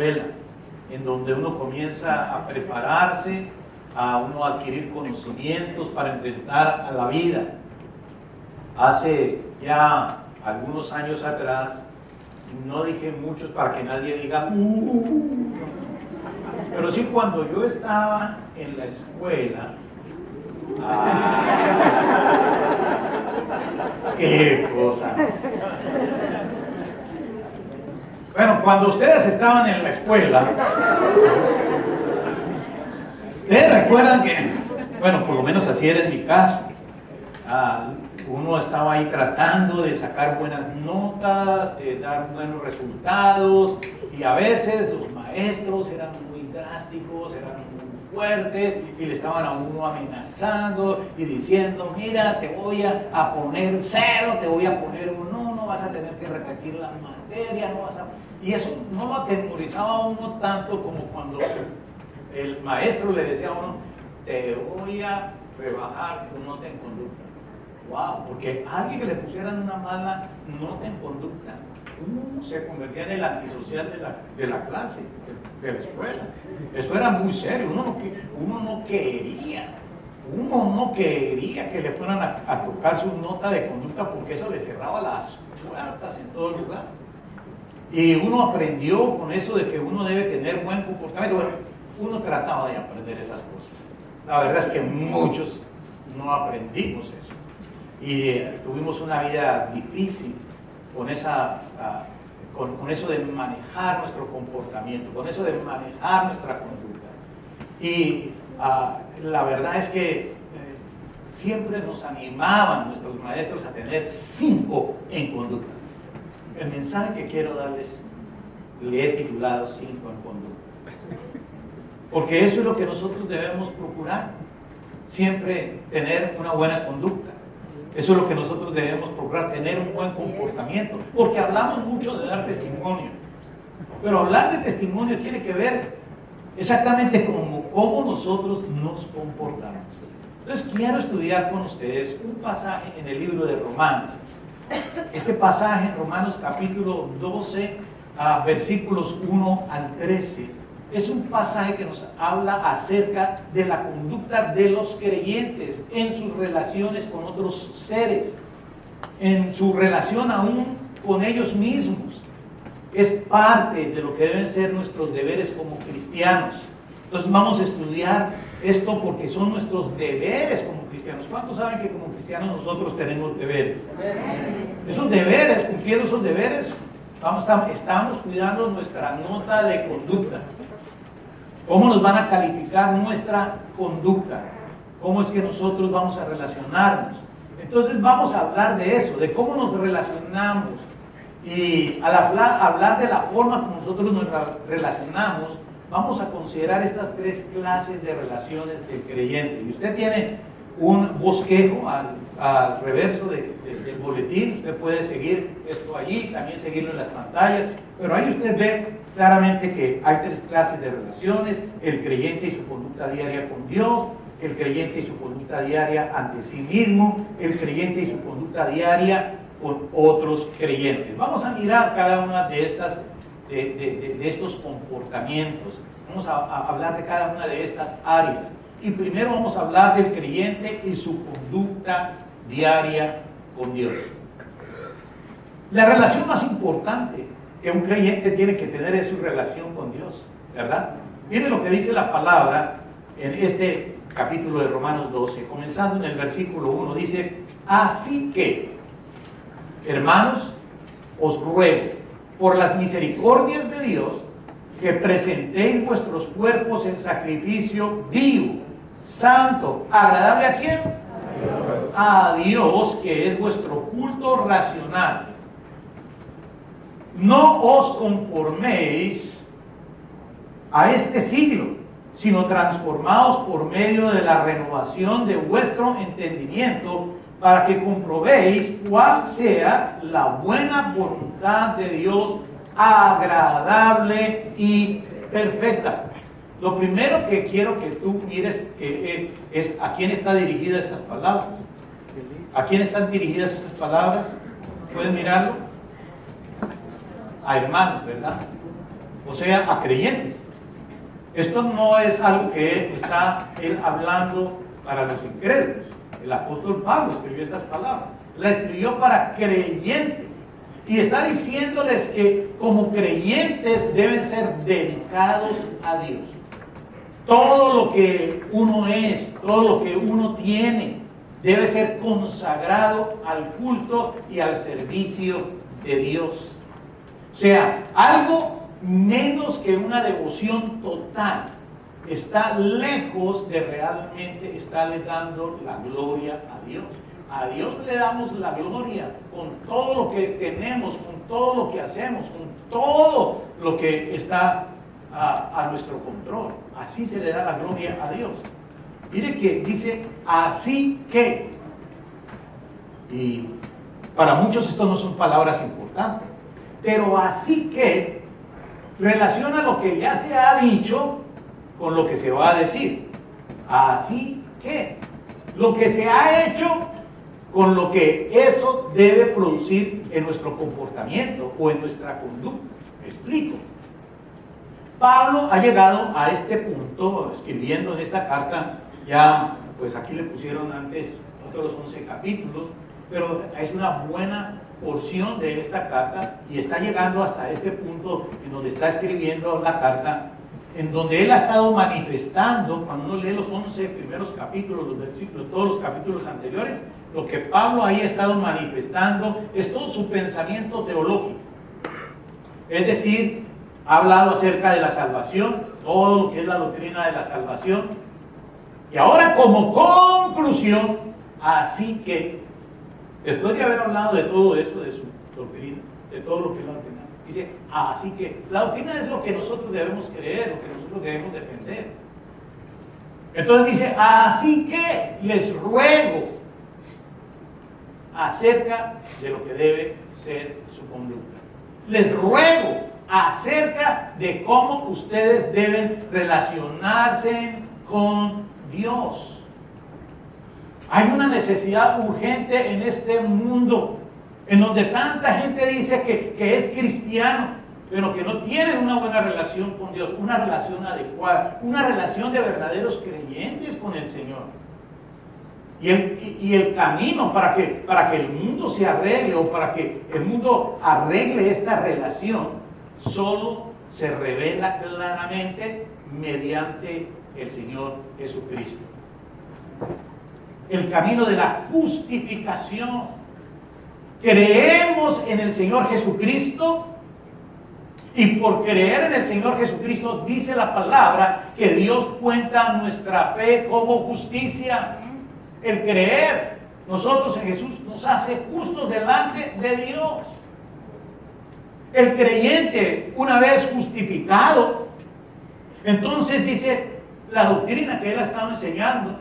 escuela, en donde uno comienza a prepararse, a uno adquirir conocimientos para enfrentar a la vida. Hace ya algunos años atrás, no dije muchos para que nadie diga pero sí, cuando yo estaba en la escuela, qué cosa. Bueno, cuando ustedes estaban en la escuela, ustedes recuerdan que, bueno, por lo menos así era en mi caso, uno estaba ahí tratando de sacar buenas notas, de dar buenos resultados, y a veces los maestros eran muy drásticos, eran muy fuertes, y le estaban a uno amenazando y diciendo: mira, te voy a poner 0, te voy a poner un 1, vas a tener que repetir la materia, no vas a... Y eso no lo atemorizaba a uno tanto como cuando el maestro le decía a uno: te voy a rebajar tu nota en conducta. Wow, porque alguien que le pusieran una mala nota en conducta, se convertía en el antisocial de la clase, de la escuela. Eso era muy serio. Uno no quería que le fueran a tocar su nota de conducta, porque eso le cerraba las puertas en todo lugar. Y uno aprendió con eso de que uno debe tener buen comportamiento. Bueno, uno trataba de aprender esas cosas. La verdad es que muchos no aprendimos eso. Y tuvimos una vida difícil con eso de manejar nuestro comportamiento, con eso de manejar nuestra conducta. Y la verdad es que siempre nos animaban nuestros maestros a tener 5 en conducta. El mensaje que quiero darles le he titulado 5 en conducta, porque eso es lo que nosotros debemos procurar, siempre tener una buena conducta. Eso es lo que nosotros debemos procurar, tener un buen comportamiento, porque hablamos mucho de dar testimonio, pero hablar de testimonio tiene que ver exactamente con cómo nosotros nos comportamos. Entonces quiero estudiar con ustedes un pasaje en el libro de Romanos. Este pasaje en Romanos capítulo 12, versículos 1 al 13, es un pasaje que nos habla acerca de la conducta de los creyentes en sus relaciones con otros seres, en su relación aún con ellos mismos. Es parte de lo que deben ser nuestros deberes como cristianos. Entonces vamos a estudiar esto porque son nuestros deberes como cristianos. ¿Cuántos saben que como cristianos nosotros tenemos deberes? Esos deberes, cumpliendo esos deberes, estamos cuidando nuestra nota de conducta. ¿Cómo nos van a calificar nuestra conducta? ¿Cómo es que nosotros vamos a relacionarnos? Entonces vamos a hablar de eso, de cómo nos relacionamos. Y al hablar de la forma como nosotros nos relacionamos, vamos a considerar estas 3 clases de relaciones del creyente. Y usted tiene un bosquejo al reverso del boletín. Usted puede seguir esto allí, también seguirlo en las pantallas, pero ahí usted ve claramente que hay 3 clases de relaciones: el creyente y su conducta diaria con Dios, el creyente y su conducta diaria ante sí mismo, el creyente y su conducta diaria con otros creyentes. Vamos a mirar cada una de estos comportamientos. Vamos a hablar de cada una de estas áreas. Y primero vamos a hablar del creyente y su conducta diaria con Dios. La relación más importante que un creyente tiene que tener es su relación con Dios, ¿verdad? Miren lo que dice la palabra en este capítulo de Romanos 12, comenzando en el versículo 1, dice: así que, hermanos, os ruego, por las misericordias de Dios, que presentéis vuestros cuerpos en sacrificio vivo, santo, agradable ¿a quién? A Dios, que es vuestro culto racional. No os conforméis a este siglo, sino transformaos por medio de la renovación de vuestro entendimiento, para que comprobéis cuál sea la buena voluntad de Dios, agradable y perfecta. Lo primero que quiero que tú mires es a quién están dirigidas estas palabras. ¿A quién están dirigidas estas palabras? ¿Pueden mirarlo? A hermanos, ¿verdad? o sea, a creyentes. Esto no es algo que está él hablando para los incrédulos. El apóstol Pablo escribió estas palabras. La escribió para creyentes. Y está diciéndoles que como creyentes deben ser dedicados a Dios. Todo lo que uno es, todo lo que uno tiene, debe ser consagrado al culto y al servicio de Dios. O sea, algo menos que una devoción total está lejos de realmente estarle dando la gloria a Dios. A Dios le damos la gloria con todo lo que tenemos, con todo lo que hacemos, con todo lo que está a nuestro control. Así se le da la gloria a Dios. Mire que dice, así que. Y para muchos esto no son palabras importantes, pero así que relaciona lo que ya se ha dicho con lo que se va a decir. Así que lo que se ha hecho con lo que eso debe producir en nuestro comportamiento o en nuestra conducta. Me explico. Pablo ha llegado a este punto escribiendo en esta carta, ya pues aquí le pusieron antes otros 11 capítulos, pero es una buena porción de esta carta y está llegando hasta este punto en donde está escribiendo la carta, en donde él ha estado manifestando, cuando uno lee los 11 primeros capítulos, los versículos, todos los capítulos anteriores, lo que Pablo ahí ha estado manifestando es todo su pensamiento teológico. Es decir, ha hablado acerca de la salvación, todo lo que es la doctrina de la salvación. Y ahora como conclusión, así que, después de haber hablado de todo esto, de su doctrina, de todo lo que es la doctrina, dice, así que, la doctrina es lo que nosotros debemos creer, lo que nosotros debemos defender. Entonces dice, así que les ruego acerca de lo que debe ser su conducta. Les ruego acerca de cómo ustedes deben relacionarse con Dios. Hay una necesidad urgente en este mundo, en donde tanta gente dice que es cristiano, pero que no tienen una buena relación con Dios, una relación adecuada, una relación de verdaderos creyentes con el Señor. Y el camino para que el mundo se arregle o para que el mundo arregle esta relación solo se revela claramente mediante el Señor Jesucristo. El camino de la justificación. Creemos en el Señor Jesucristo y por creer en el Señor Jesucristo dice la palabra que Dios cuenta nuestra fe como justicia. El creer nosotros en Jesús nos hace justos delante de Dios. El creyente, una vez justificado, entonces dice la doctrina que él ha estado enseñando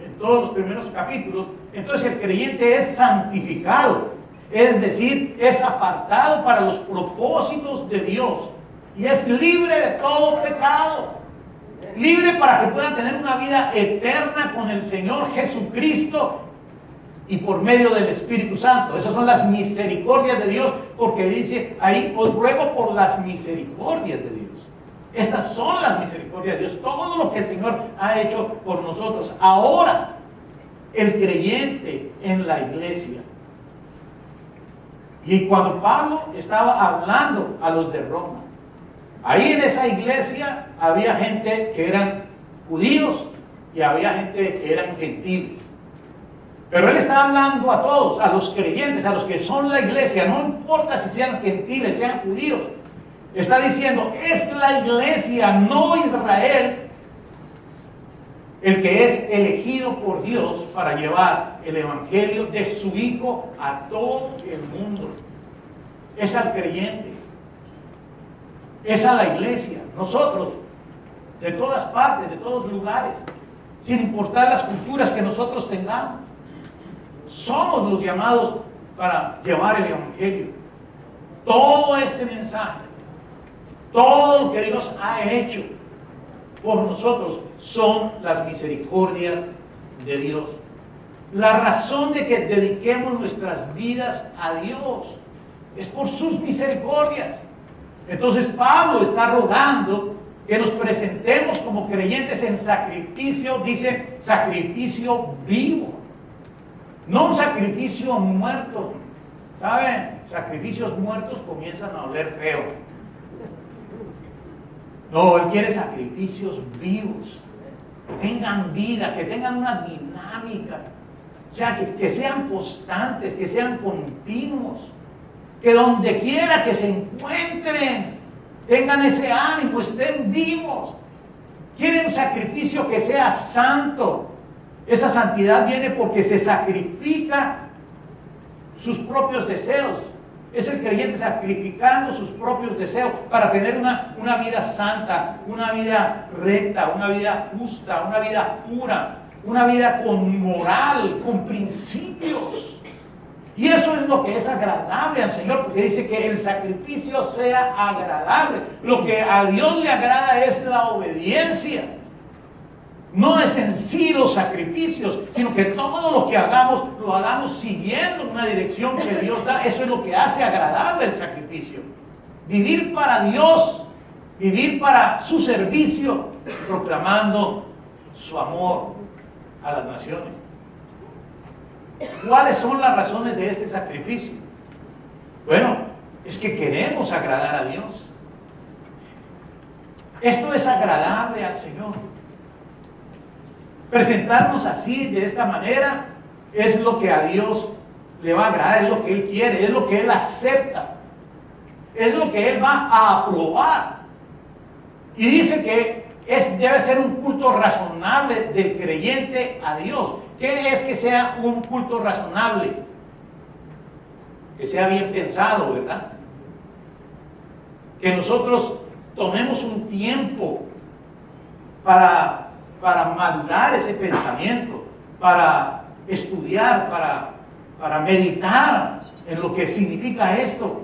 en todos los primeros capítulos, entonces el creyente es santificado, es decir, es apartado para los propósitos de Dios y es libre de todo pecado. Libre para que puedan tener una vida eterna con el Señor Jesucristo y por medio del Espíritu Santo. Esas son las misericordias de Dios, porque dice ahí, os ruego por las misericordias de Dios. Estas son las misericordias de Dios, todo lo que el Señor ha hecho por nosotros. Ahora, el creyente en la iglesia. Y cuando Pablo estaba hablando a los de Roma, ahí en esa iglesia había gente que eran judíos y había gente que eran gentiles. Pero él está hablando a todos, a los creyentes, a los que son la iglesia, no importa si sean gentiles, sean judíos. Está diciendo, es la iglesia, no Israel, el que es elegido por Dios para llevar el evangelio de su Hijo a todo el mundo. Es al creyente. Es a la iglesia, nosotros, de todas partes, de todos lugares, sin importar las culturas que nosotros tengamos. Somos los llamados para llevar el evangelio. Todo este mensaje, todo lo que Dios ha hecho por nosotros son las misericordias de Dios. La razón de que dediquemos nuestras vidas a Dios es por sus misericordias. Entonces Pablo está rogando que nos presentemos como creyentes en sacrificio, dice sacrificio vivo, no un sacrificio muerto. ¿Saben? Sacrificios muertos comienzan a oler feo. No, él quiere sacrificios vivos, que tengan vida, que tengan una dinámica, o sea, que sean constantes, que sean continuos, que donde quiera que se encuentren, tengan ese ánimo, estén vivos. Quieren un sacrificio que sea santo. Esa santidad viene porque se sacrifica sus propios deseos. Es el creyente sacrificando sus propios deseos para tener una vida santa, una vida recta, una vida justa, una vida pura, una vida con moral, con principios. Y eso es lo que es agradable al Señor, porque dice que el sacrificio sea agradable. Lo que a Dios le agrada es la obediencia. No es en sí los sacrificios, sino que todo lo que hagamos, lo hagamos siguiendo una dirección que Dios da. Eso es lo que hace agradable el sacrificio. Vivir para Dios, vivir para su servicio, proclamando su amor a las naciones. ¿Cuáles son las razones de este sacrificio? Bueno, es que queremos agradar a Dios. Esto es agradable al Señor. Presentarnos así, de esta manera, es lo que a Dios le va a agradar, es lo que Él quiere, es lo que Él acepta, es lo que Él va a aprobar. Y dice que debe ser un culto razonable del creyente a Dios. ¿Qué es que sea un culto razonable? Que sea bien pensado, ¿verdad? Que nosotros tomemos un tiempo para madurar ese pensamiento, para estudiar, para meditar en lo que significa esto.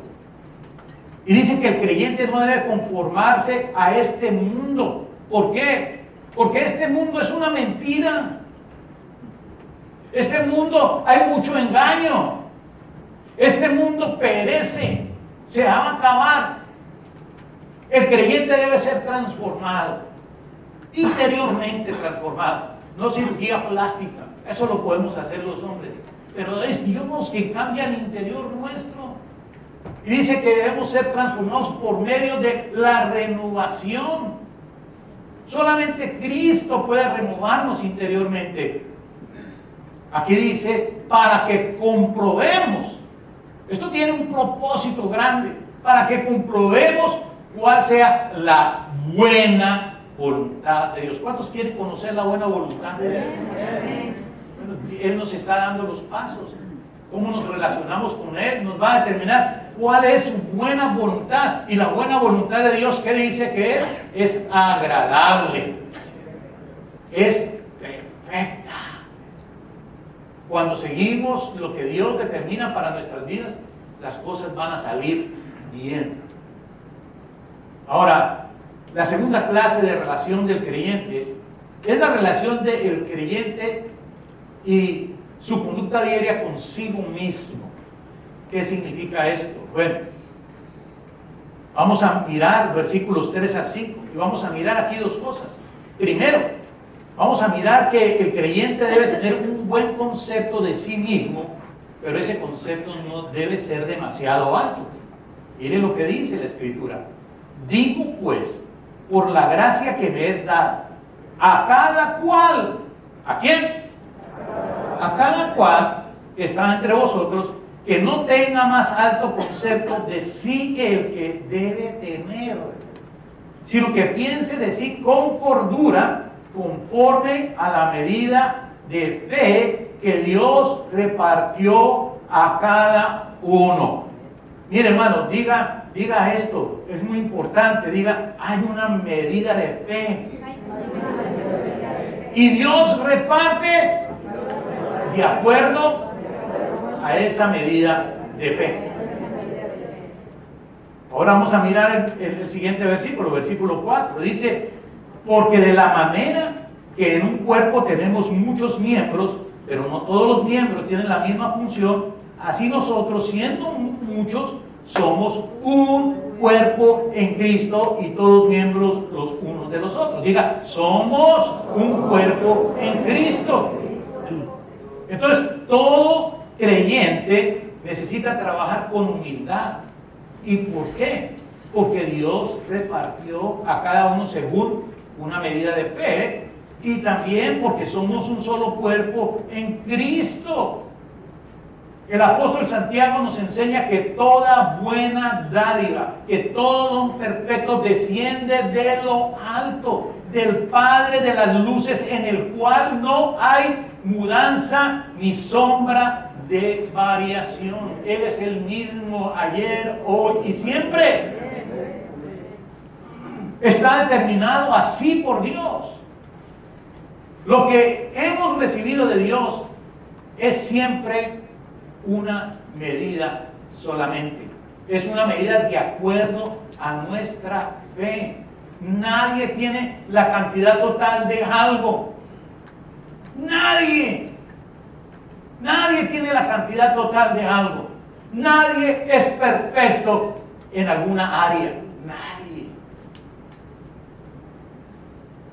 Y dice que el creyente no debe conformarse a este mundo. ¿Por qué? Porque este mundo es una mentira. Este mundo hay mucho engaño. Este mundo perece, se va a acabar. El creyente debe ser transformado, interiormente transformado, no cirugía plástica. Eso lo podemos hacer los hombres, pero es Dios que cambia el interior nuestro. Y dice que debemos ser transformados por medio de la renovación. Solamente Cristo puede renovarnos interiormente. Aquí dice, para que comprobemos. Esto tiene un propósito grande, para que comprobemos cuál sea la buena voluntad de Dios. ¿Cuántos quieren conocer la buena voluntad de Dios? Bueno, Él nos está dando los pasos. Cómo nos relacionamos con Él nos va a determinar cuál es su buena voluntad. Y la buena voluntad de Dios, ¿qué dice que es? Es agradable. Es perfecta. Cuando seguimos lo que Dios determina para nuestras vidas, las cosas van a salir bien. Ahora, la segunda clase de relación del creyente es la relación del creyente y su conducta diaria consigo mismo. ¿Qué significa esto? Bueno, vamos a mirar versículos 3 al 5 y vamos a mirar aquí dos cosas. Primero, vamos a mirar que el creyente debe tener un buen concepto de sí mismo, pero ese concepto no debe ser demasiado alto. Mire lo que dice la Escritura. Digo pues, por la gracia que me es dada, a cada cual, ¿a quién? A cada cual que está entre vosotros, que no tenga más alto concepto de sí que el que debe tener, sino que piense de sí con cordura, conforme a la medida de fe que Dios repartió a cada uno. Mire, hermano, diga esto, es muy importante, diga, hay una medida de fe. Y Dios reparte de acuerdo a esa medida de fe. Ahora vamos a mirar el siguiente versículo, versículo 4. Dice, porque de la manera que en un cuerpo tenemos muchos miembros, pero no todos los miembros tienen la misma función, así nosotros, siendo muchos, somos un cuerpo en Cristo y todos miembros los unos de los otros. Diga, somos un cuerpo en Cristo. Entonces, todo creyente necesita trabajar con humildad. ¿Y por qué? Porque Dios repartió a cada uno según una medida de fe, y también porque somos un solo cuerpo en Cristo. El apóstol Santiago nos enseña que toda buena dádiva, que todo don perfecto desciende de lo alto, del Padre de las luces, en el cual no hay mudanza ni sombra de variación. Él es el mismo ayer, hoy y siempre. Está determinado así por Dios. Lo que hemos recibido de Dios es siempre una medida solamente. Es una medida de acuerdo a nuestra fe. Nadie tiene la cantidad total de algo. Nadie tiene la cantidad total de algo. Nadie es perfecto en alguna área. Nadie.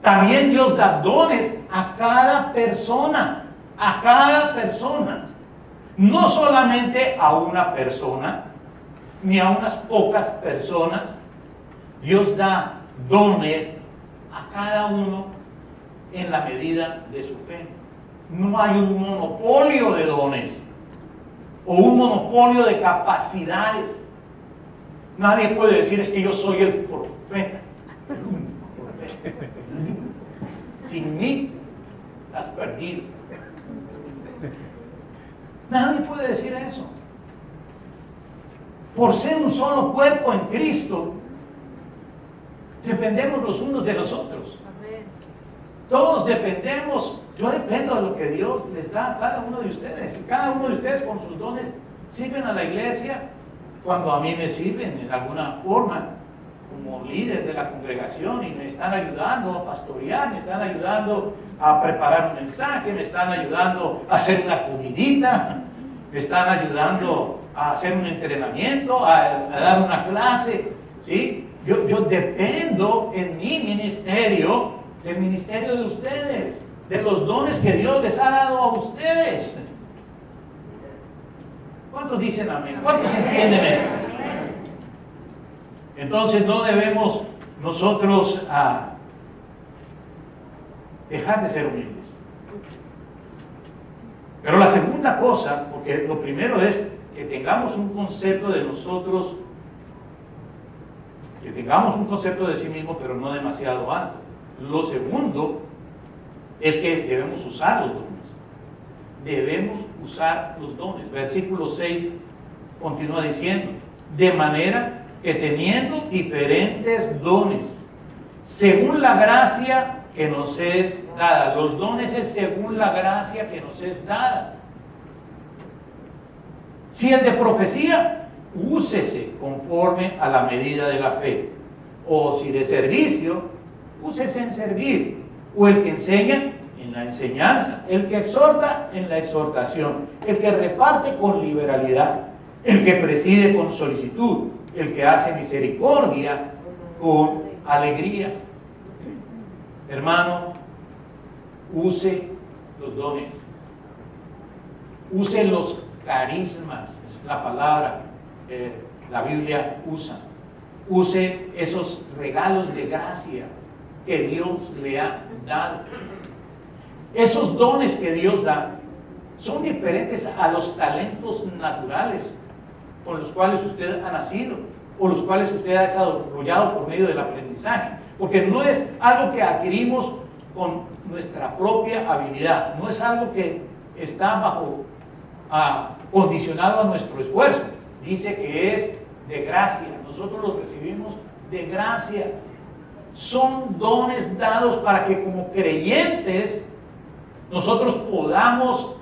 También Dios da dones a cada persona. A cada persona. No solamente a una persona, ni a unas pocas personas. Dios da dones a cada uno en la medida de su fe. No hay un monopolio de dones o un monopolio de capacidades. Nadie puede decir, es que yo soy el profeta. El único profeta. Sin mí estás perdido. Nadie puede decir eso. Por ser un solo cuerpo en Cristo, dependemos los unos de los otros. Todos dependemos. Yo dependo de lo que Dios les da a cada uno de ustedes. Y cada uno de ustedes con sus dones sirven a la iglesia cuando a mí me sirven en alguna forma, como líder de la congregación, y me están ayudando a pastorear, me están ayudando a preparar un mensaje, me están ayudando a hacer una comidita, me están ayudando a hacer un entrenamiento, a dar una clase, ¿sí? Yo dependo en mi ministerio del ministerio de ustedes, de los dones que Dios les ha dado a ustedes. ¿Cuántos dicen amén? ¿Cuántos entienden esto? Entonces no debemos nosotros dejar de ser humildes. Pero la segunda cosa, porque lo primero es que tengamos un concepto de nosotros, que tengamos un concepto de sí mismo, pero no demasiado alto. Lo segundo es que debemos usar los dones. Debemos usar los dones. Versículo 6 continúa diciendo, de manera que teniendo diferentes dones, según la gracia que nos es dada. Los dones es según la gracia que nos es dada. Si el de profecía, úsese conforme a la medida de la fe. O si de servicio, úsese en servir. O el que enseña, en la enseñanza. El que exhorta, en la exhortación. El que reparte, con liberalidad. El que preside, con solicitud. El que hace misericordia, con alegría. Hermano, use los dones. Use los carismas, es la palabra que la Biblia usa. Use esos regalos de gracia que Dios le ha dado. Esos dones que Dios da son diferentes a los talentos naturales con los cuales usted ha nacido o los cuales usted ha desarrollado por medio del aprendizaje. Porque no es algo que adquirimos con nuestra propia habilidad, no es algo que está condicionado a nuestro esfuerzo. Dice que es de gracia, nosotros lo recibimos de gracia. Son dones dados para que como creyentes nosotros podamos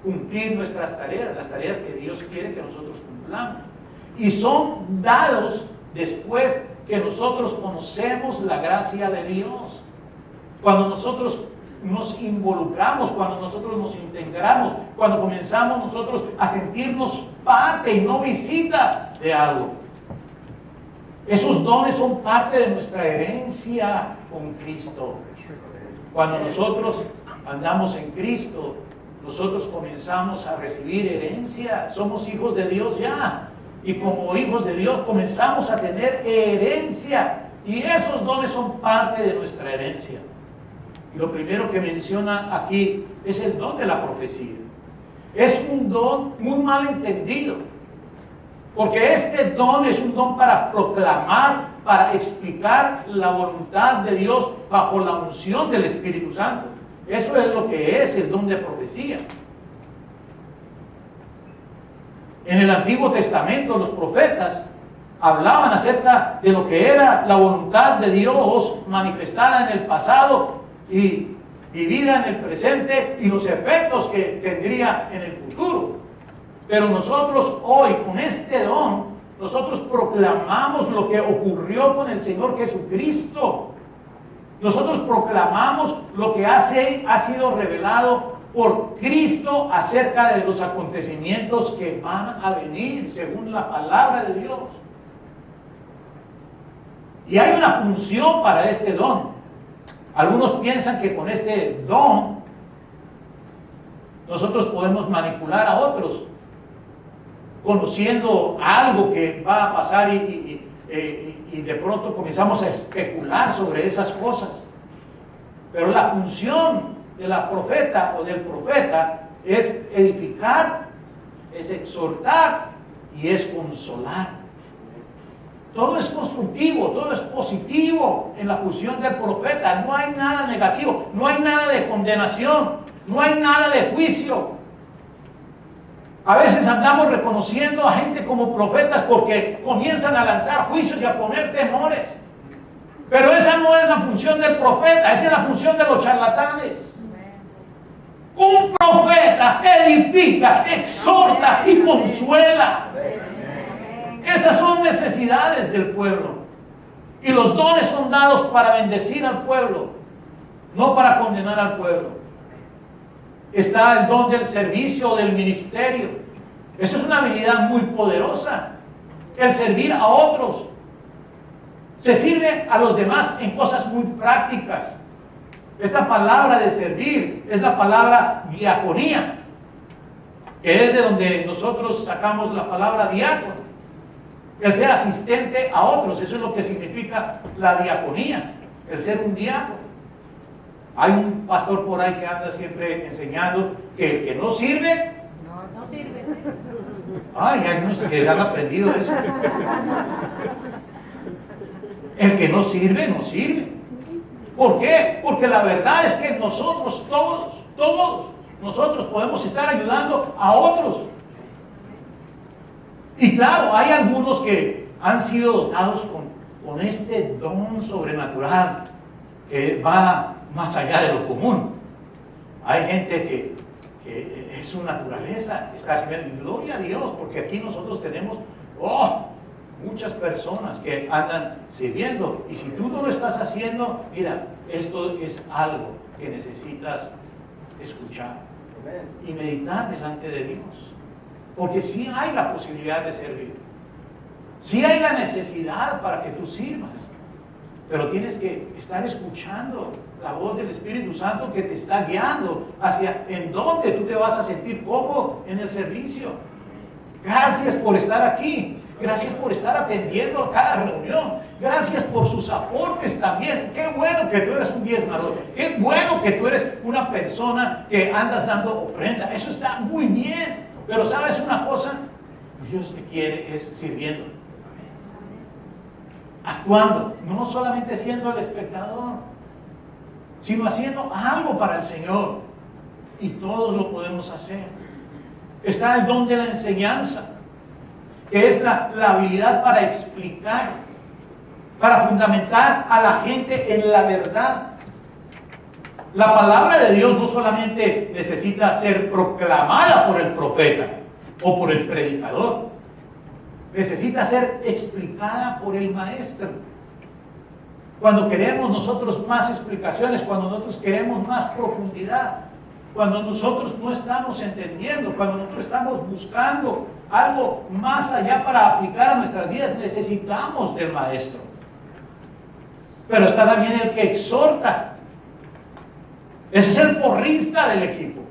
cumplir nuestras tareas, las tareas que Dios quiere que nosotros cumplamos. Y son dados después que nosotros conocemos la gracia de Dios. Cuando nosotros nos involucramos, cuando nosotros nos integramos, cuando comenzamos nosotros a sentirnos parte y no visita de algo. Esos dones son parte de nuestra herencia con Cristo. Cuando nosotros andamos en Cristo, nosotros comenzamos a recibir herencia. Somos hijos de Dios ya. Y como hijos de Dios comenzamos a tener herencia. Y esos dones son parte de nuestra herencia. Y lo primero que menciona aquí es el don de la profecía. Es un don muy mal entendido. Porque este don es un don para proclamar, para explicar la voluntad de Dios bajo la unción del Espíritu Santo. Eso es lo que es el don de profecía. En el Antiguo Testamento los profetas hablaban acerca de lo que era la voluntad de Dios manifestada en el pasado y vivida en el presente y los efectos que tendría en el futuro. Pero nosotros hoy, con este don, nosotros proclamamos lo que ocurrió con el Señor Jesucristo. Nosotros proclamamos lo que ha sido revelado por Cristo acerca de los acontecimientos que van a venir, según la palabra de Dios. Y hay una función para este don. Algunos piensan que con este don nosotros podemos manipular a otros, conociendo algo que va a pasar y de pronto comenzamos a especular sobre esas cosas. Pero la función de la profeta o del profeta es edificar, es exhortar y es consolar. Todo es constructivo, todo es positivo en la función del profeta. No hay nada negativo, no hay nada de condenación, no hay nada de juicio. A veces andamos reconociendo a gente como profetas porque comienzan a lanzar juicios y a poner temores. Pero esa no es la función del profeta, esa es la función de los charlatanes. Un profeta edifica, exhorta y consuela. Esas son necesidades del pueblo. Y los dones son dados para bendecir al pueblo, no para condenar al pueblo. Está el don del servicio o del ministerio. Eso es una habilidad muy poderosa. El servir a otros. Se sirve a los demás en cosas muy prácticas. Esta palabra de servir es la palabra diaconía, que es de donde nosotros sacamos la palabra diácono. El ser asistente a otros, eso es lo que significa la diaconía, el ser un diácono. Hay un pastor por ahí que anda siempre enseñando que el que no sirve, no sirve. Ay, hay unos que han aprendido eso. El que no sirve, no sirve. ¿Por qué? Porque la verdad es que nosotros todos, nosotros podemos estar ayudando a otros. Y claro, hay algunos que han sido dotados con este don sobrenatural que va más allá de lo común. Hay gente que es su naturaleza, está sirviendo. Gloria a Dios, porque aquí nosotros tenemos muchas personas que andan sirviendo. Y si tú no lo estás haciendo, mira, esto es algo que necesitas escuchar y meditar delante de Dios. Porque sí hay la posibilidad de servir. Sí hay la necesidad para que tú sirvas. Pero tienes que estar escuchando la voz del Espíritu Santo que te está guiando hacia en dónde tú te vas a sentir cómodo en el servicio. Gracias por estar aquí. Gracias por estar atendiendo a cada reunión. Gracias por sus aportes también. Qué bueno que tú eres un diezmador. Qué bueno que tú eres una persona que andas dando ofrenda. Eso está muy bien. Pero ¿sabes una cosa? Dios te quiere es sirviendo. Actuando. No solamente siendo el espectador, sino haciendo algo para el Señor. Y todos lo podemos hacer. Está el don de la enseñanza, que es la habilidad para explicar, para fundamentar a la gente en la verdad. La palabra de Dios no solamente necesita ser proclamada por el profeta o por el predicador, necesita ser explicada por el maestro. Cuando queremos nosotros más explicaciones, cuando nosotros queremos más profundidad, cuando nosotros no estamos entendiendo, cuando nosotros estamos buscando algo más allá para aplicar a nuestras vidas, necesitamos del maestro. Pero está también el que exhorta. Ese es el porrista del equipo.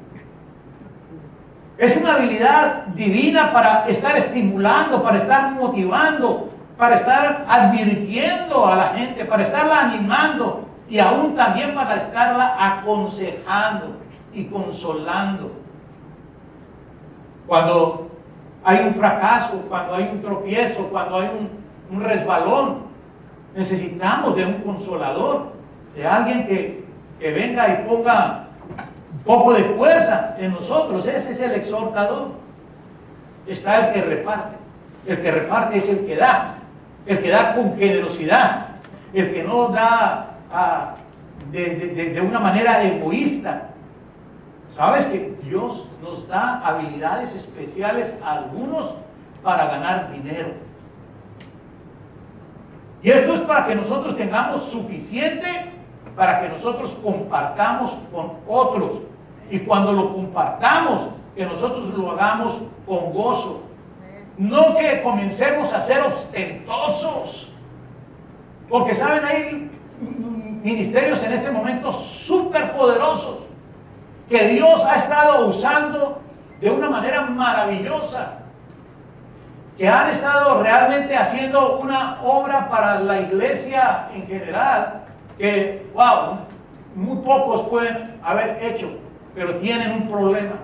Es una habilidad divina para estar estimulando, para estar motivando, para estar advirtiendo a la gente, para estarla animando y aún también para estarla aconsejando y consolando. Cuando hay un fracaso, cuando hay un tropiezo, cuando hay un resbalón, necesitamos de un consolador, de alguien que venga y ponga un poco de fuerza en nosotros. Ese es el exhortador. Está el que reparte. El que reparte es el que da con generosidad, el que no da de una manera egoísta. ¿Sabes que Dios nos da habilidades especiales a algunos para ganar dinero? Y esto es para que nosotros tengamos suficiente para que nosotros compartamos con otros. Y cuando lo compartamos, que nosotros lo hagamos con gozo. No que comencemos a ser ostentosos. Porque saben, hay ministerios en este momento súper poderosos que Dios ha estado usando de una manera maravillosa, que han estado realmente haciendo una obra para la iglesia en general, que, wow, muy pocos pueden haber hecho, pero tienen un problema.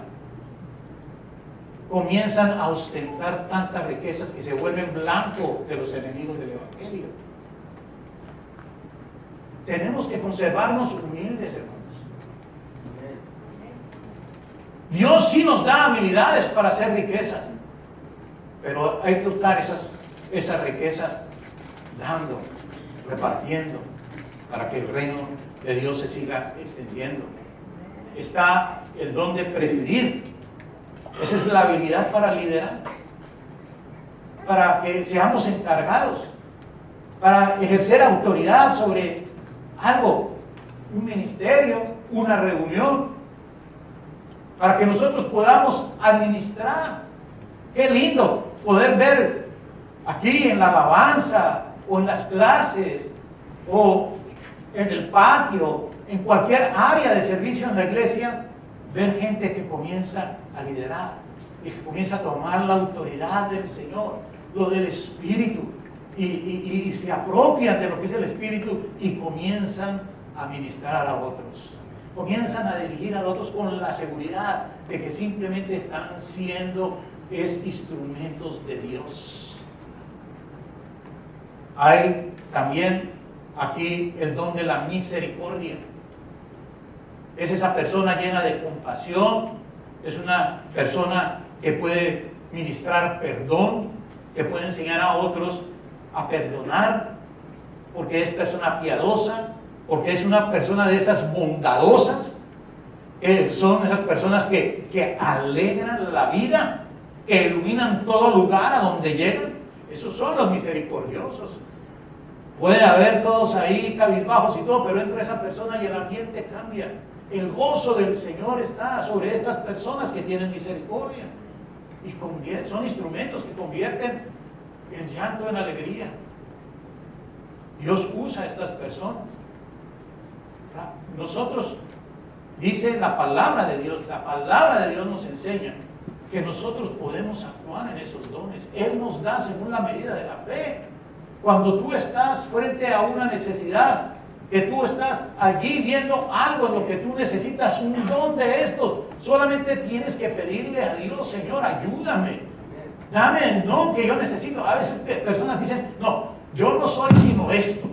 Comienzan a ostentar tantas riquezas que se vuelven blanco de los enemigos del Evangelio. Tenemos que conservarnos humildes, hermanos. Dios sí nos da habilidades para hacer riquezas, pero hay que usar esas riquezas dando, repartiendo, para que el reino de Dios se siga extendiendo. Está el don de presidir. Esa es la habilidad para liderar, para que seamos encargados, para ejercer autoridad sobre algo, un ministerio, una reunión, para que nosotros podamos administrar. Qué lindo poder ver aquí en la alabanza o en las clases o en el patio, en cualquier área de servicio en la iglesia, ver gente que comienza a liderar y que comienza a tomar la autoridad del Señor, lo del Espíritu, y se apropian de lo que es el Espíritu y comienzan a ministrar a otros. Comienzan a dirigir a otros con la seguridad de que simplemente están siendo instrumentos de Dios. Hay también aquí el don de la misericordia. Es esa persona llena de compasión, es una persona que puede ministrar perdón, que puede enseñar a otros a perdonar, porque es persona piadosa, porque es una persona de esas bondadosas, que son esas personas que alegran la vida, que iluminan todo lugar a donde llegan. Esos son los misericordiosos. Pueden haber todos ahí cabizbajos y todo, pero entra esa persona y el ambiente cambia. El gozo del Señor está sobre estas personas que tienen misericordia. Y son instrumentos que convierten el llanto en alegría. Dios usa a estas personas. Nosotros, dice la palabra de Dios nos enseña que nosotros podemos actuar en esos dones. Él nos da según la medida de la fe. Cuando tú estás frente a una necesidad, que tú estás allí viendo algo en lo que tú necesitas, un don de estos, solamente tienes que pedirle a Dios: Señor, ayúdame, dame el don que yo necesito. A veces personas dicen: no, yo no soy sino esto.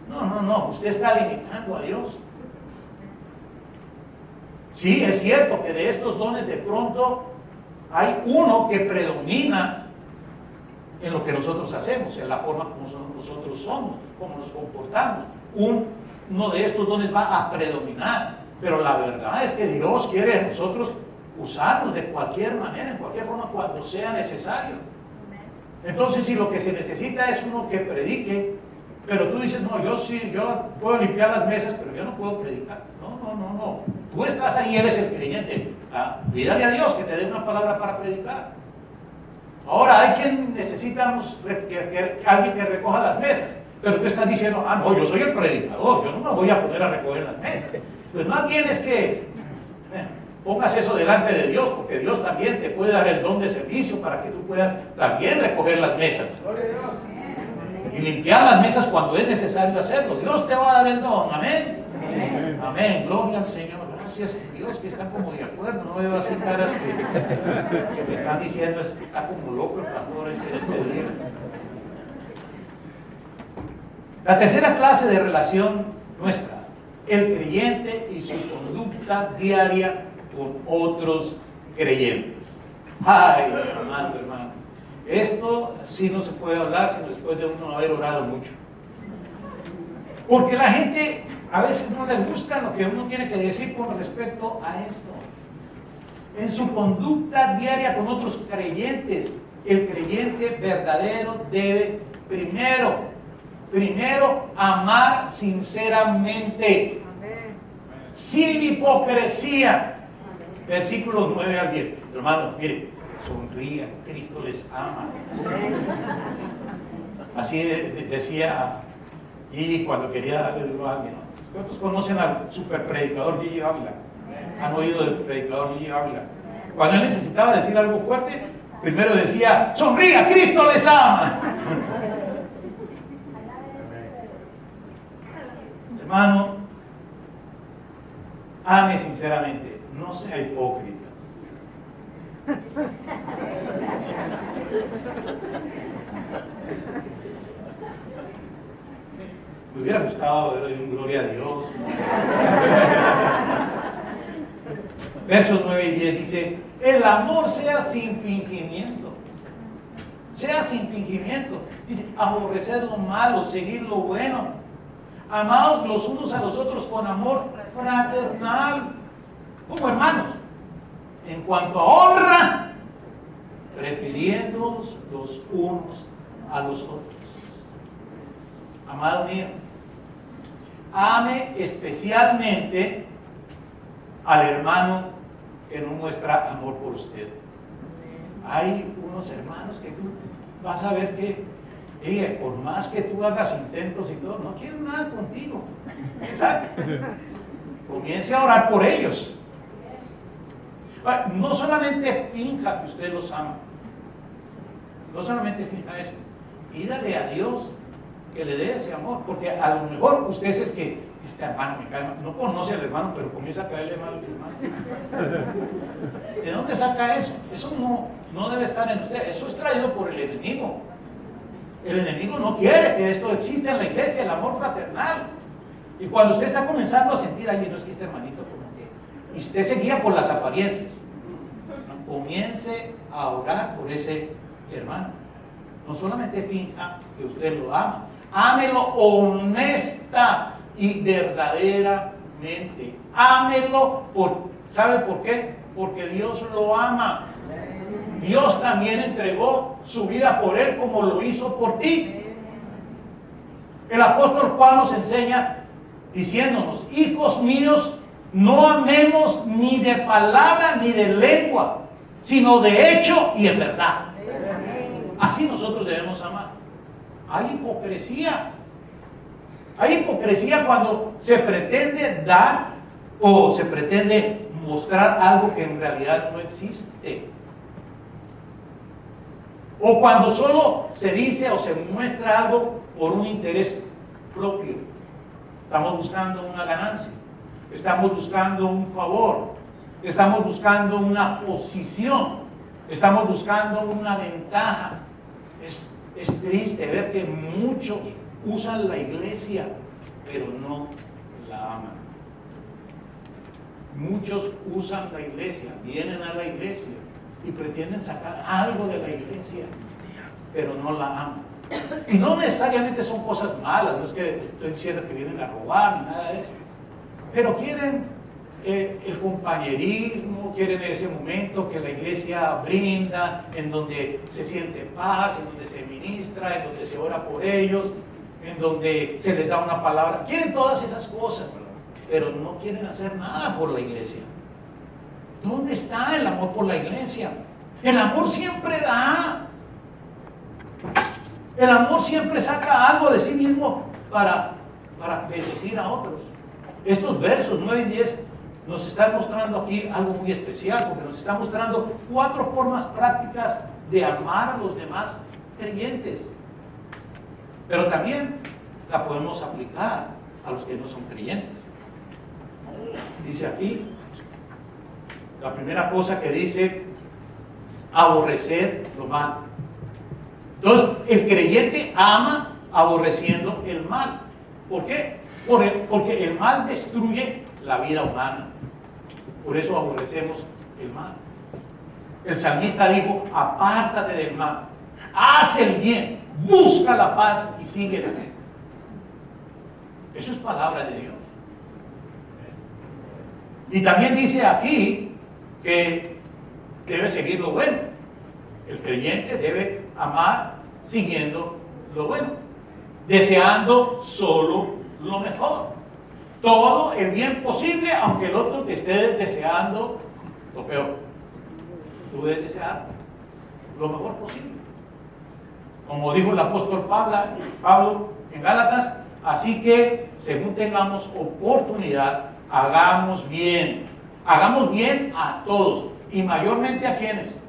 No, usted está limitando a Dios. Sí, es cierto que de estos dones de pronto hay uno que predomina en lo que nosotros hacemos, en la forma como nosotros somos, cómo nos comportamos. Uno de estos dones va a predominar, pero la verdad es que Dios quiere a nosotros usarnos de cualquier manera, en cualquier forma, cuando sea necesario. Entonces, si lo que se necesita es uno que predique, pero tú dices: no, yo puedo limpiar las mesas, pero yo no puedo predicar. No. Tú estás ahí, eres el creyente. Pídale a Dios que te dé una palabra para predicar. Ahora hay quien necesitamos alguien que recoja las mesas, pero tú estás diciendo, ah, no, yo soy el predicador, yo no me voy a poner a recoger las mesas. Pues más bien es que pongas eso delante de Dios, porque Dios también te puede dar el don de servicio para que tú puedas también recoger las mesas. Y limpiar las mesas cuando es necesario hacerlo. Dios te va a dar el don, amén. Amén, gloria al Señor. Gracias a Dios que están como de acuerdo, no veo así caras que me están diciendo, es que está como loco el pastor este día. La tercera clase de relación nuestra, el creyente y su conducta diaria con otros creyentes. Ay, hermano, esto sí no se puede hablar sino después de uno haber orado mucho. Porque la gente a veces no le gusta lo que uno tiene que decir con respecto a esto. En su conducta diaria con otros creyentes, el creyente verdadero debe primero amar sinceramente, sin hipocresía. Versículos 9 al 10. Hermano, mire, sonrían, Cristo les ama. Así decía Gigi cuando quería darle duro a alguien. ¿Cuántos conocen al superpredicador Gigi Ávila? ¿Han oído del predicador Gigi Ávila? Cuando él necesitaba decir algo fuerte, primero decía, sonría, Cristo les ama. Hermano, ame sinceramente, no sea hipócrita. Me hubiera gustado ver un gloria a Dios. Versos 9 y 10 dice, el amor sea sin fingimiento. Sea sin fingimiento. Dice, aborrecer lo malo, seguir lo bueno. Amaos los unos a los otros con amor fraternal, como hermanos. En cuanto a honra, prefiriéndonos los unos a los otros. Amado mío, ame especialmente al hermano que no muestra amor por usted. Hay unos hermanos que tú vas a ver que, por más que tú hagas intentos y todo, no quieren nada contigo. Exacto. Comience a orar por ellos. No solamente finja que usted los ama, no solamente finja eso, pídale a Dios que le dé ese amor, porque a lo mejor usted es el que, este hermano me cae mal, no conoce al hermano, pero comienza a caerle mal al hermano. ¿De dónde saca eso? Eso no debe estar en usted, eso es traído por el enemigo. El enemigo no quiere que esto exista en la iglesia, el amor fraternal. Y cuando usted está comenzando a sentir, ay, no es que este hermanito como que, y usted se guía por las apariencias, comience a orar por ese hermano. No solamente finja que usted lo ama, ámelo honesta y verdaderamente. Ámelo ¿sabe por qué? Porque Dios lo ama. Dios también entregó su vida por él como lo hizo por ti. El apóstol Juan nos enseña diciéndonos, hijos míos, no amemos ni de palabra ni de lengua, sino de hecho y en verdad. Así nosotros debemos amar. Hay hipocresía. Hay hipocresía cuando se pretende dar o se pretende mostrar algo que en realidad no existe. O cuando solo se dice o se muestra algo por un interés propio. Estamos buscando una ganancia, estamos buscando un favor, estamos buscando una posición, estamos buscando una ventaja. Es triste ver que muchos usan la iglesia, pero no la aman. Muchos usan la iglesia, vienen a la iglesia y pretenden sacar algo de la iglesia, pero no la aman. Y no necesariamente son cosas malas, no es que estoy diciendo que vienen a robar ni nada de eso, pero quieren el compañerismo, quieren ese momento que la iglesia brinda, en donde se siente paz, en donde se ministra, en donde se ora por ellos, en donde se les da una palabra. Quieren todas esas cosas, pero no quieren hacer nada por la iglesia. ¿Dónde está el amor por la iglesia? El amor siempre da. El amor siempre saca algo de sí mismo para bendecir a otros. Estos versos 9 y 10 nos están mostrando aquí algo muy especial, porque nos están mostrando 4 formas prácticas de amar a los demás creyentes. Pero también la podemos aplicar a los que no son creyentes. Dice aquí, la primera cosa que dice, aborrecer lo malo. Entonces, el creyente ama aborreciendo el mal. ¿Por qué? Porque el mal destruye la vida humana. Por eso aborrecemos el mal. El salmista dijo, apártate del mal, haz el bien, busca la paz y síguela. Eso es palabra de Dios. Y también dice aquí que debe seguir lo bueno. El creyente debe amar siguiendo lo bueno, deseando solo lo mejor, todo el bien posible, aunque el otro te esté deseando lo peor. Tú debes desear lo mejor posible. Como dijo el apóstol Pablo en Gálatas, así que según tengamos oportunidad, hagamos bien a todos, y mayormente a quienes,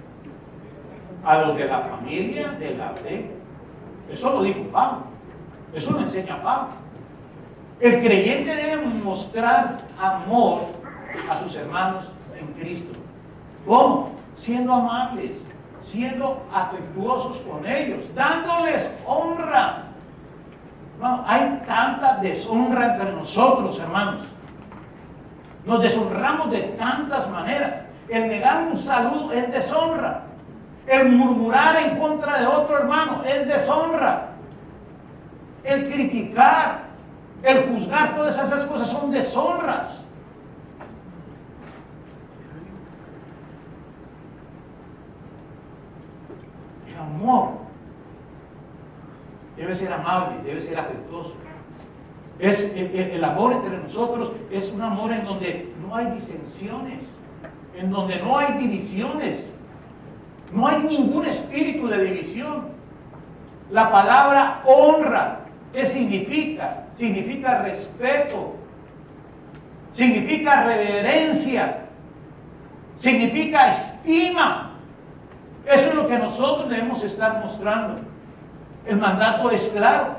a los de la familia de la fe. Eso lo dijo Pablo, eso lo enseña Pablo. El creyente debe mostrar amor a sus hermanos en Cristo. ¿Cómo? Siendo amables, siendo afectuosos con ellos, dándoles honra. No, hay tanta deshonra entre nosotros, hermanos. Nos deshonramos de tantas maneras. El negar un saludo es deshonra. El murmurar en contra de otro hermano es deshonra. El criticar, el juzgar, todas esas cosas son deshonras. El amor debe ser amable, debe ser afectuoso. El amor entre nosotros es un amor en donde no hay disensiones, en donde no hay divisiones, no hay ningún espíritu de división. La palabra honra, ¿qué significa? Significa respeto, significa reverencia, significa estima. Eso es lo que nosotros debemos estar mostrando. El mandato es claro.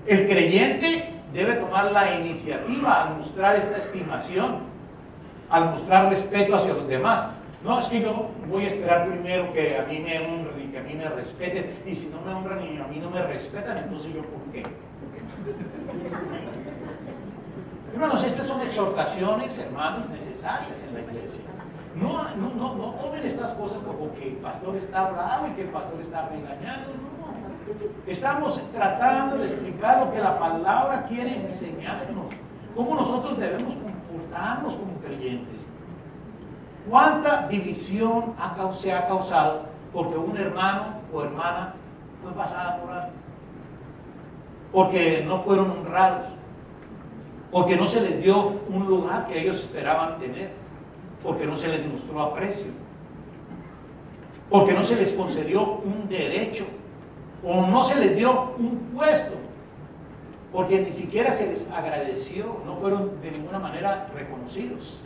El creyente debe tomar la iniciativa al mostrar esta estimación, al mostrar respeto hacia los demás. No es que yo voy a esperar primero que a mí me honren y que a mí me respeten, y si no me honran y a mí no me respetan, entonces yo ¿por qué? Hermanos, estas son exhortaciones, hermanos, necesarias en la iglesia. No tomen estas cosas como que el pastor está bravo y que el pastor está regañando, no. Estamos tratando de explicar lo que la palabra quiere enseñarnos, cómo nosotros debemos comportarnos como creyentes. ¿Cuánta división se ha causado porque un hermano o hermana fue pasada por algo? Porque no fueron honrados, porque no se les dio un lugar que ellos esperaban tener, porque no se les mostró aprecio, porque no se les concedió un derecho, o no se les dio un puesto, porque ni siquiera se les agradeció, no fueron de ninguna manera reconocidos.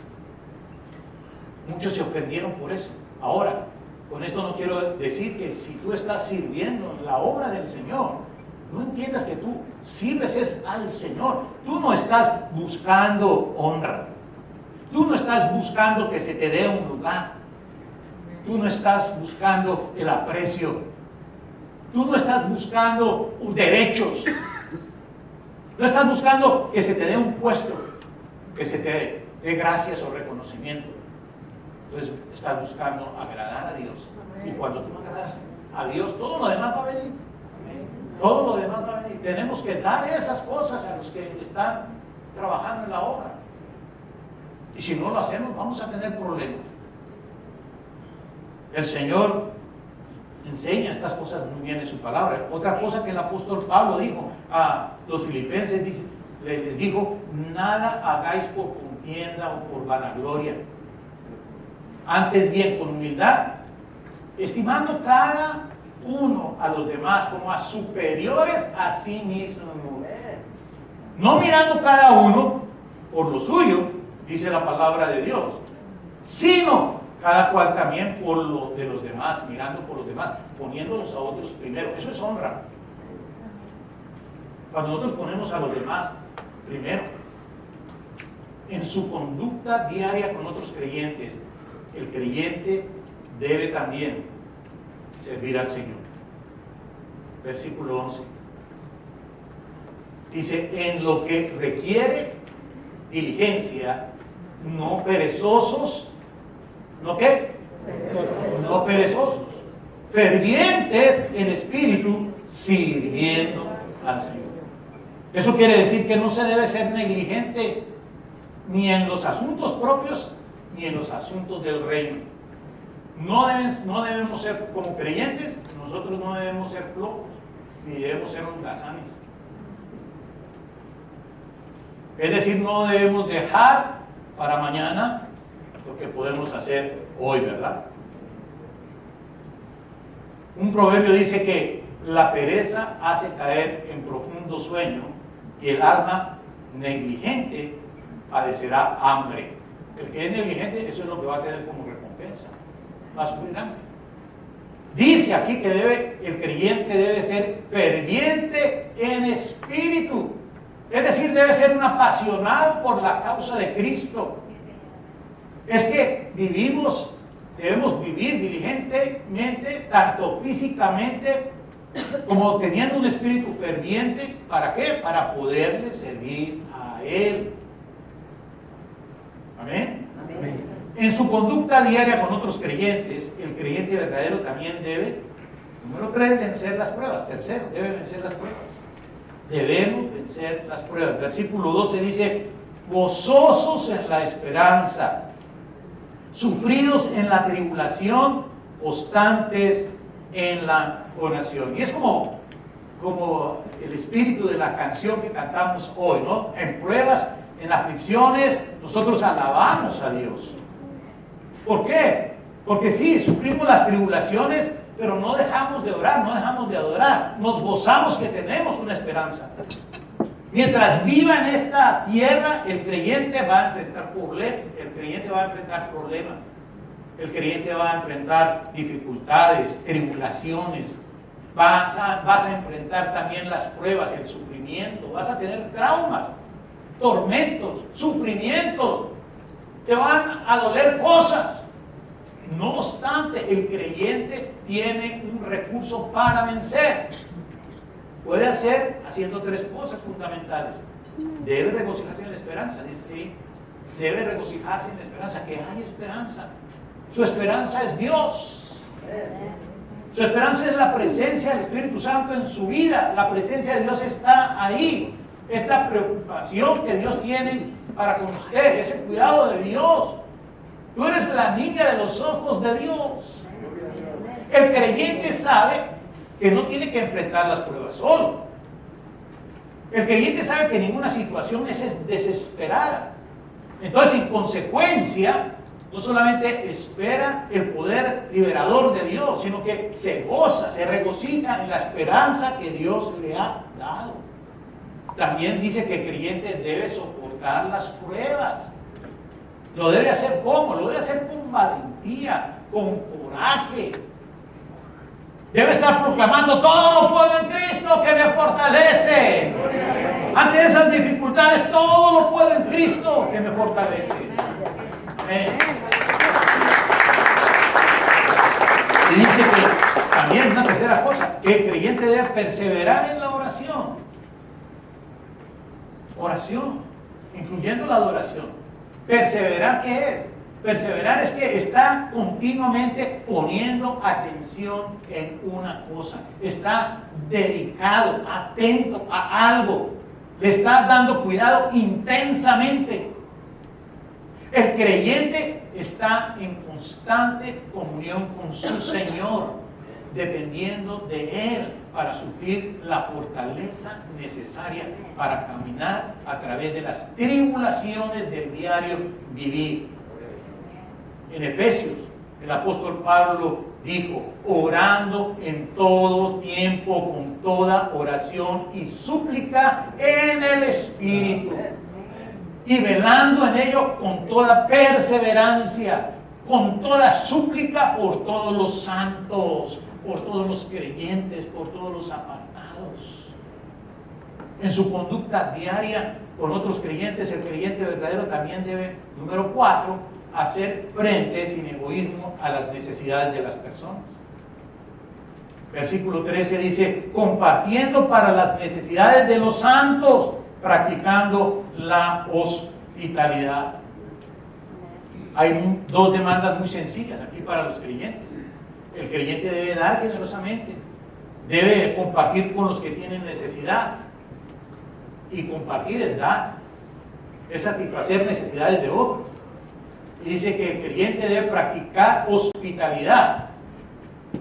Muchos se ofendieron por eso. Ahora, con esto no quiero decir que si tú estás sirviendo en la obra del Señor, no entiendas que tú sirves es al Señor. Tú no estás buscando honra. Tú no estás buscando que se te dé un lugar. Tú no estás buscando el aprecio. Tú no estás buscando derechos. No estás buscando que se te dé un puesto, que se te dé gracias o reconocimiento. Entonces estás buscando agradar a Dios. Y cuando tú agradas a Dios, todo lo demás va a venir. Todo lo demás va a venir. Tenemos que dar esas cosas a los que están trabajando en la obra. Y si no lo hacemos, vamos a tener problemas. El Señor enseña estas cosas muy bien en su palabra. Otra cosa que el apóstol Pablo dijo a los filipenses, les dijo, nada hagáis por contienda o por vanagloria. Antes bien, con humildad, estimando cada uno a los demás como a superiores a sí mismos. No mirando cada uno por lo suyo, dice la palabra de Dios, sino cada cual también por lo de los demás, mirando por los demás, poniéndolos a otros primero. Eso es honra. Cuando nosotros ponemos a los demás primero, en su conducta diaria con otros creyentes, el creyente debe también servir al Señor. Versículo 11. Dice, en lo que requiere diligencia, no perezosos, ¿no qué? No perezosos, fervientes en espíritu, sirviendo al Señor. Eso quiere decir que no se debe ser negligente ni en los asuntos propios ni en los asuntos del reino. No debemos ser, como creyentes, nosotros no debemos ser flojos, ni debemos ser holgazanes. Es decir, no debemos dejar para mañana lo que podemos hacer hoy, ¿verdad? Un proverbio dice que la pereza hace caer en profundo sueño y el alma negligente padecerá hambre. El que es negligente, eso es lo que va a tener como recompensa. Va a sufrir hambre. Dice aquí que el creyente debe ser ferviente en espíritu. Es decir, debe ser un apasionado por la causa de Cristo. Es que debemos vivir diligentemente, tanto físicamente como teniendo un espíritu ferviente. ¿Para qué? Para poderle servir a Él. Amén. Amén. En su conducta diaria con otros creyentes, el creyente verdadero también debe, número 3, vencer las pruebas. Tercero, debe vencer las pruebas. Debemos vencer las pruebas. Versículo 12 dice, gozosos en la esperanza, sufridos en la tribulación, constantes en la oración. Y es como el espíritu de la canción que cantamos hoy, ¿no? En pruebas, en aflicciones, nosotros alabamos a Dios. ¿Por qué? Porque sí, sufrimos las tribulaciones, pero no dejamos de orar, no dejamos de adorar. Nos gozamos que tenemos una esperanza. Mientras viva en esta tierra, el creyente va a enfrentar problemas, el creyente va a enfrentar dificultades, tribulaciones, vas a enfrentar también las pruebas, el sufrimiento, vas a tener traumas, tormentos, sufrimientos, te van a doler cosas. No obstante, el creyente tiene un recurso para vencer. Puede hacer haciendo 3 cosas fundamentales. Debe regocijarse en la esperanza, dice, debe regocijarse en la esperanza, que hay esperanza. Su esperanza es Dios. Su esperanza es la presencia del Espíritu Santo en su vida. La presencia de Dios está ahí. Esta preocupación que Dios tiene para con usted, ese cuidado de Dios. Tú eres la niña de los ojos de Dios. El creyente sabe que no tiene que enfrentar las pruebas solo. El creyente sabe que ninguna situación es desesperada. Entonces, en consecuencia, no solamente espera el poder liberador de Dios, sino que se goza, se regocija en la esperanza que Dios le ha dado. También dice que el creyente debe soportar las pruebas. Lo debe hacer ¿cómo? Lo debe hacer con valentía, con coraje. Debe estar proclamando: todo lo puedo en Cristo que me fortalece. Ante esas dificultades, todo lo puedo en Cristo que me fortalece. Amén. Y dice que también una tercera cosa, que el creyente debe perseverar en la oración. Oración, incluyendo la adoración. Perseverar, ¿qué es? Perseverar es que está continuamente poniendo atención en una cosa. Está dedicado, atento a algo. Le está dando cuidado intensamente. El creyente está en constante comunión con su Señor, dependiendo de Él para suplir la fortaleza necesaria para caminar a través de las tribulaciones del diario vivir. En Efesios El apóstol Pablo dijo, orando en todo tiempo, con toda oración y súplica en el Espíritu. Y velando en ello con toda perseverancia, con toda súplica por todos los santos, por todos los creyentes, por todos los apartados. En su conducta diaria con otros creyentes, el creyente verdadero también debe, número 4, hacer frente sin egoísmo a las necesidades de las personas. Versículo 13 dice, compartiendo para las necesidades de los santos, practicando la hospitalidad. Hay dos demandas muy sencillas aquí para los creyentes. El creyente debe dar generosamente, debe compartir con los que tienen necesidad. Y compartir es dar, es satisfacer necesidades de otros. Y dice que el creyente debe practicar hospitalidad.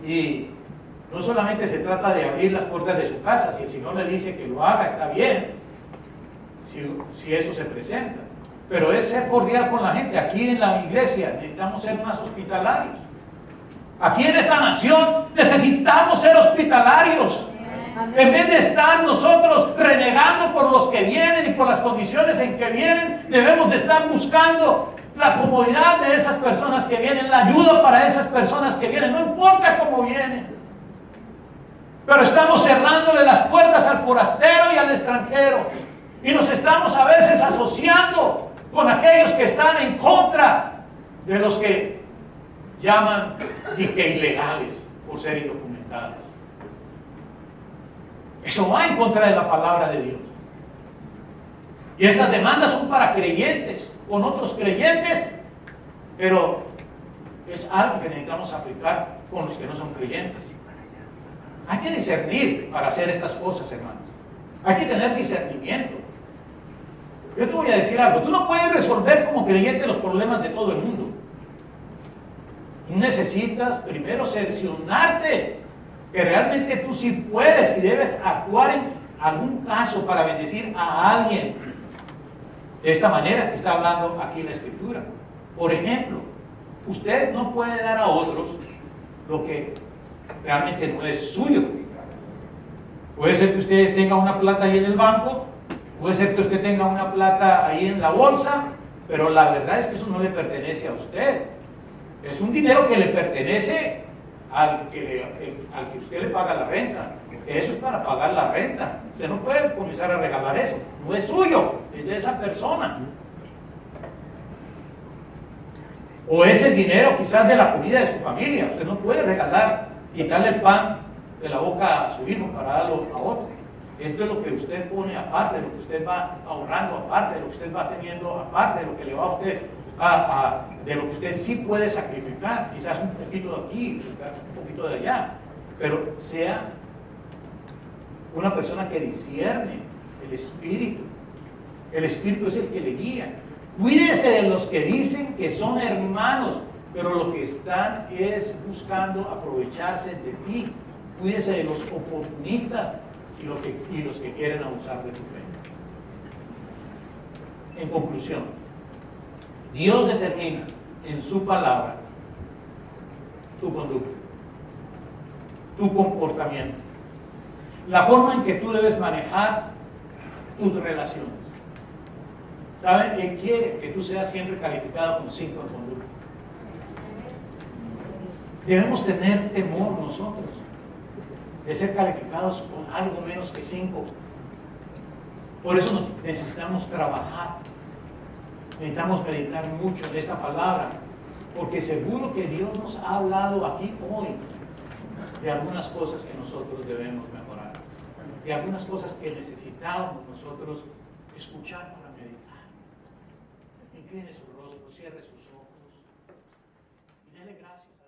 Y no solamente se trata de abrir las puertas de su casa, si el Señor le dice que lo haga, está bien, si eso se presenta. Pero es ser cordial con la gente. Aquí en la iglesia necesitamos ser más hospitalarios. Aquí en esta nación necesitamos ser hospitalarios. En vez de estar nosotros renegando por los que vienen y por las condiciones en que vienen, debemos de estar buscando la comodidad de esas personas que vienen, la ayuda para esas personas que vienen, no importa cómo vienen. Pero estamos cerrándole las puertas al forastero y al extranjero. Y nos estamos a veces asociando con aquellos que están en contra de los que llaman ilegales por ser indocumentados. Eso va en contra de la palabra de Dios. Y estas demandas son para creyentes, con otros creyentes, pero es algo que necesitamos aplicar con los que no son creyentes. Hay que discernir para hacer estas cosas, hermanos. Hay que tener discernimiento. Yo te voy a decir algo. Tú no puedes resolver como creyente los problemas de todo el mundo. Tú necesitas primero cerciorarte que realmente tú sí puedes y debes actuar en algún caso para bendecir a alguien de esta manera que está hablando aquí la Escritura. Por ejemplo, usted no puede dar a otros lo que realmente no es suyo. Puede ser que usted tenga una plata ahí en el banco, puede ser que usted tenga una plata ahí en la bolsa, pero la verdad es que eso no le pertenece a usted. Es un dinero que le pertenece al que usted le paga la renta. Eso es para pagar la renta. Usted no puede comenzar a regalar eso. No es suyo, es de esa persona. O es el dinero quizás de la comida de su familia. Usted no puede regalar, quitarle el pan de la boca a su hijo para darlo a otro. Esto es lo que usted pone aparte, de lo que usted va ahorrando aparte, de lo que usde va teniendo aparte, de lo que le va a usted de lo que usted sí puede sacrificar, quizás un poquito de aquí, quizás un poquito de allá, pero sea una persona que discierne el Espíritu. El Espíritu es el que le guía. Cuídese de los que dicen que son hermanos, pero lo que están es buscando aprovecharse de ti. Cuídese de los oportunistas y los que quieren abusar de tu fe. En conclusión, Dios determina en su palabra tu conducta, tu comportamiento, la forma en que tú debes manejar tus relaciones. ¿Saben? Él quiere que tú seas siempre calificado con 5 en conducta. Debemos tener temor nosotros de ser calificados con algo menos que 5. Por eso necesitamos trabajar. Necesitamos meditar mucho en esta palabra, porque seguro que Dios nos ha hablado aquí hoy de algunas cosas que nosotros debemos mejorar, de algunas cosas que necesitamos nosotros escuchar para meditar. Incline su rostro, cierre sus ojos y dele gracias a Dios.